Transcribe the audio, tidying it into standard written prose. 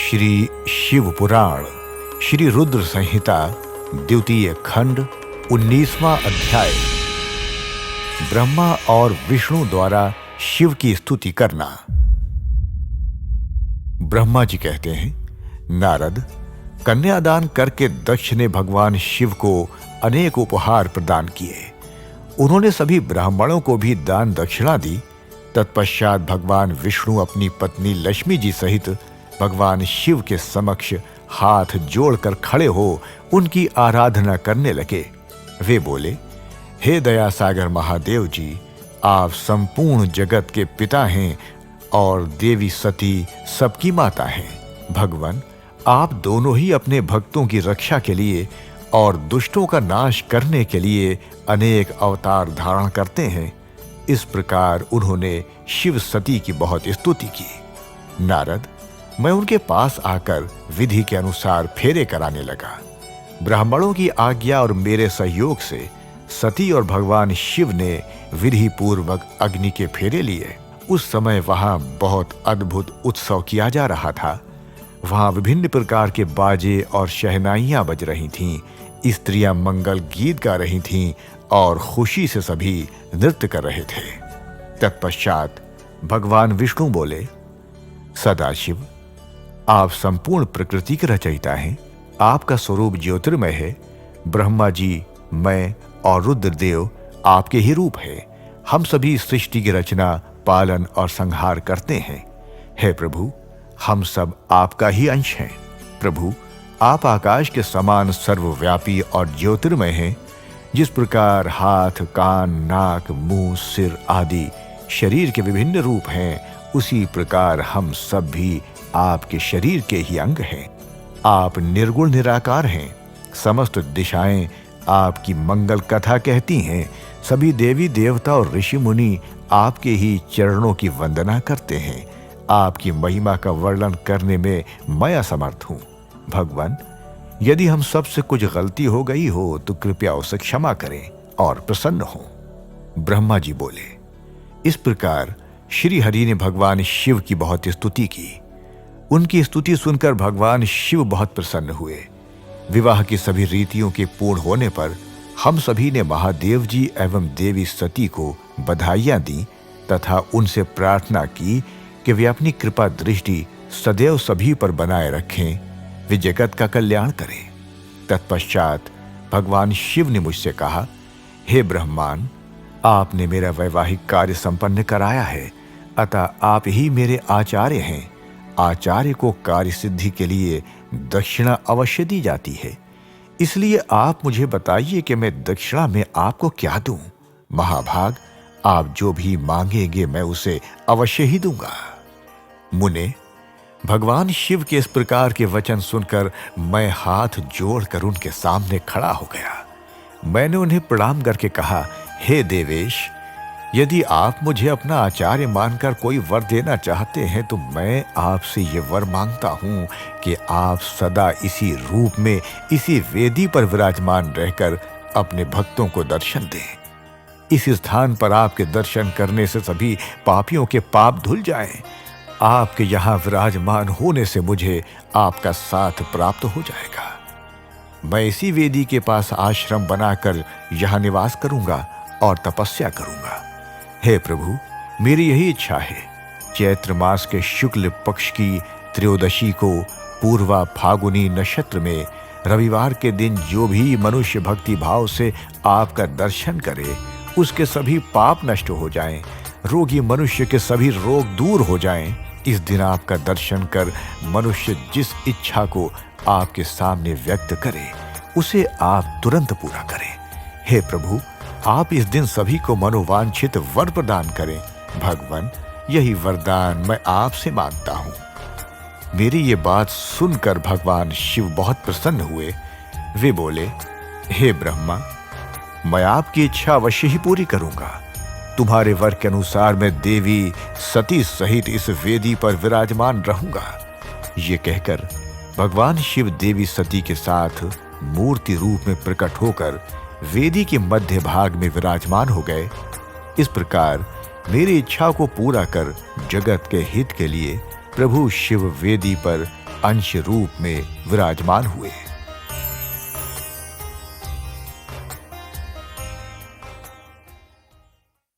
श्री शिव पुराण श्री रुद्र संहिता द्वितीय खंड 19वां अध्याय। ब्रह्मा और विष्णु द्वारा शिव की स्तुति करना। ब्रह्मा जी कहते हैं, नारद, कन्यादान करके दक्ष ने भगवान शिव को अनेक उपहार प्रदान किए। उन्होंने सभी ब्राह्मणों को भी दान दक्षिणा दी। तत्पश्चात भगवान विष्णु अपनी पत्नी लक्ष्मी जी सहित भगवान शिव के समक्ष हाथ जोड़कर खड़े हो उनकी आराधना करने लगे। वे बोले, हे दया सागर महादेव जी, आप संपूर्ण जगत के पिता हैं और देवी सती सबकी माता हैं। भगवान, आप दोनों ही अपने भक्तों की रक्षा के लिए और दुष्टों का नाश करने के लिए अनेक अवतार धारण करते हैं। इस प्रकार उन्होंने शिव सती की बहुत स्तुति की। नारद, मैं उनके पास आकर विधि के अनुसार फेरे कराने लगा। ब्राह्मणों की आज्ञा और मेरे सहयोग से सती और भगवान शिव ने विधि पूर्वक अग्नि के फेरे लिए। उस समय वहां बहुत अद्भुत उत्सव किया जा रहा था। वहां विभिन्न प्रकार के बाजे और शहनाइयां बज रही थीं। स्त्रियां मंगल गीत गा रही थीं और खुशी से सभी नृत्य कर रहे थे। तत्पश्चात भगवान विष्णु बोले, सदाशिव, आप संपूर्ण प्रकृति के रचयिता हैं। आपका स्वरूप ज्योतिर्मय है। ब्रह्मा जी, मैं और रुद्रदेव आपके ही रूप है। हम सभी सृष्टि की रचना, पालन और संहार करते हैं। हे प्रभु, हम सब आपका ही अंश हैं। प्रभु, आप आकाश के समान सर्वव्यापी और ज्योतिर्मय हैं। जिस प्रकार हाथ, कान, नाक, मुंह, सिर आदि शरीर के विभिन्न रूप हैं, उसी प्रकार हम सब भी आपके शरीर के ही अंग हैं। आप निर्गुण निराकार हैं। समस्त दिशाएं आपकी मंगल कथा कहती हैं। सभी देवी देवता और ऋषि मुनि आपके ही चरणों की वंदना करते हैं। आपकी महिमा का वर्णन करने में मैं असमर्थ हूं। भगवान, यदि हम सबसे कुछ गलती हो गई हो तो कृपया उसे क्षमा करें और प्रसन्न हो। ब्रह्मा जी बोले। इस प्रकार श्री हरि ने भगवान शिव की बहुत स्तुति की। उनकी स्तुति सुनकर भगवान शिव बहुत प्रसन्न हुए। विवाह की सभी रीतियों के पूर्ण होने पर हम सभी ने महादेव जी एवं देवी सती को बधाइयां दी तथा उनसे प्रार्थना की कि वे अपनी कृपा दृष्टि सदैव सभी पर बनाए रखें, वे जगत का कल्याण करें। तत्पश्चात भगवान शिव ने मुझसे कहा, हे ब्रह्मांड, आपने मेरा वैवाहिक कार्य संपन्न कराया है, अतः आप ही मेरे आचार्य हैं। आचार्य को कार्य सिद्धि के लिए दक्षिणा अवश्य दी जाती है। इसलिए आप मुझे बताइए कि मैं दक्षिणा में आपको क्या दूं। महाभाग, आप जो भी मांगेंगे मैं उसे अवश्य ही दूंगा। मुने, भगवान शिव के इस प्रकार के वचन सुनकर मैं हाथ जोड़कर उनके सामने खड़ा हो गया। मैंने उन्हें प्रणाम करके कहा, हे देवेश, यदि आप मुझे अपना आचार्य मानकर कोई वर देना चाहते हैं तो मैं आपसे ये वर मांगता हूं कि आप सदा इसी रूप में, इसी वेदी पर विराजमान रहकर अपने भक्तों को दर्शन दें। इस स्थान पर आपके दर्शन करने से सभी पापियों के पाप धुल जाएं। आपके यहाँ विराजमान होने से मुझे आपका साथ प्राप्त हो जाएगा। मैं इसी वेदी के पास आश्रम बनाकर यहाँ निवास करूंगा और तपस्या करूंगा। हे प्रभु, मेरी यही इच्छा है। चैत्र मास के शुक्ल पक्ष की त्रयोदशी को पूर्वा फागुनी नक्षत्र में रविवार के दिन जो भी मनुष्य भक्ति भाव से आपका दर्शन करे, उसके सभी पाप नष्ट हो जाएं, रोगी मनुष्य के सभी रोग दूर हो जाएं। इस दिन आपका दर्शन कर मनुष्य जिस इच्छा को आपके सामने व्यक्त करे, उसे आप तुरंत पूरा करें। हे प्रभु, आप इस दिन सभी को मनोवांछित वर प्रदान करें। भगवान, यही वरदान मैं आपसे मांगता हूं। मेरी ये बात सुनकर भगवान शिव बहुत प्रसन्न हुए। वे बोले, हे ब्रह्मा, मैं आपकी इच्छा अवश्य ही पूरी करूंगा। तुम्हारे वर के अनुसार मैं देवी सती सहित इस वेदी पर विराजमान रहूंगा। ये कहकर भगवान शिव देवी सती के साथ मूर्ति रूप में प्रकट होकर वेदी के मध्य भाग में विराजमान हो गए। इस प्रकार मेरी इच्छा को पूरा कर जगत के हित के लिए प्रभु शिव वेदी पर अंश रूप में विराजमान हुए।